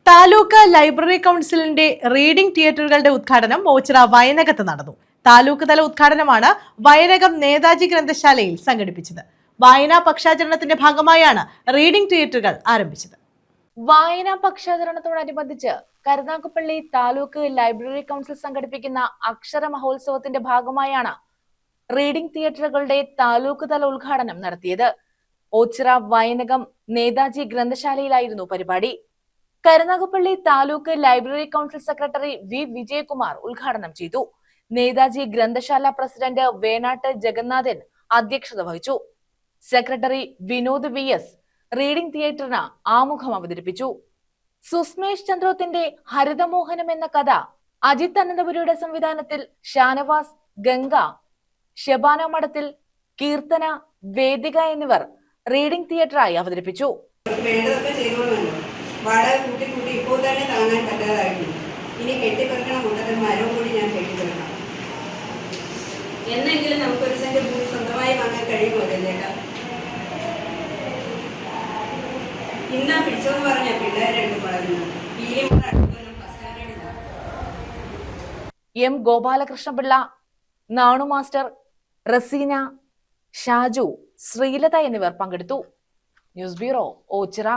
Taluk library കൗൺസിലിന്റെ reading തിയേറ്ററുകളുടെ ഉദ്ഘാടനം ഓച്ചിറ വയനകത്ത് നടന്നു. താലൂക്ക് തല ഉദ്ഘാടനമാണ് വയനകം നേതാജി ഗ്രന്ഥശാലയിൽ സംഘടിപ്പിച്ചത്. വായനാ പക്ഷാചരണത്തിന്റെ ഭാഗമായാണ് റീഡിംഗ് തിയേറ്ററുകൾ ആരംഭിച്ചത്. വായനാ പക്ഷാചരണത്തോടനുബന്ധിച്ച് കരുനാഗപ്പള്ളി താലൂക്ക് ലൈബ്രറി കൗൺസിൽ സംഘടിപ്പിക്കുന്ന അക്ഷര മഹോത്സവത്തിന്റെ ഭാഗമായാണ് റീഡിംഗ് തിയേറ്ററുകളുടെ താലൂക്ക് തല ഉദ്ഘാടനം നടത്തിയത്. ഓച്ചിറ വയനകം നേതാജി ഗ്രന്ഥശാലയിലായിരുന്നു പരിപാടി. Karunagappally taluk library council secretary V Vijayakumar ഉദ്ഘാടനം ചെയ്തു. നേതാജി ഗ്രന്ഥശാല പ്രസിഡന്റ് വേണാട്ട് ജഗന്നാഥൻ അധ്യക്ഷത വഹിച്ചു. Secretary Vinod V S reading തിയേറ്ററിന് ആമുഖം അവതരിപ്പിച്ചു. സുസ്മേഷ് ചന്ദ്രോത്തിന്റെ ഹരിതമോഹനം എന്ന കഥ അജിത് അനന്തപുരിയുടെ സംവിധാനത്തിൽ ഷാനവാസ്, ഗംഗ, ഷെബാന മഠത്തിൽ, കീർത്തന, വേദിക എന്നിവർ റീഡിംഗ് തിയേറ്ററായി അവതരിപ്പിച്ചു. വാടക കൂട്ടി കൂട്ടി ഇപ്പോൾ തന്നെ താങ്ങാൻ പറ്റാതായിരുന്നു. ഇനി കെട്ടിപ്പറക്കണ കൂട്ടത്തിൽ മരവും കൂടി ഞാൻ കെട്ടിത്തരണം. എന്നെങ്കിലും നമുക്കൊരു സെന്റ് ഭൂമി സ്വന്തമായി വാങ്ങാൻ കഴിയുമോ ചേട്ടാ? ഇന്നാ പിടിച്ചോന്ന് പറഞ്ഞ പിള്ളേർ രണ്ടും വളരുന്നു. എം ഗോപാലകൃഷ്ണപിള്ള, നാണു മാസ്റ്റർ, റസീന, ഷാജു, ശ്രീലത എന്നിവർ പങ്കെടുത്തു. News bureau, Ochira.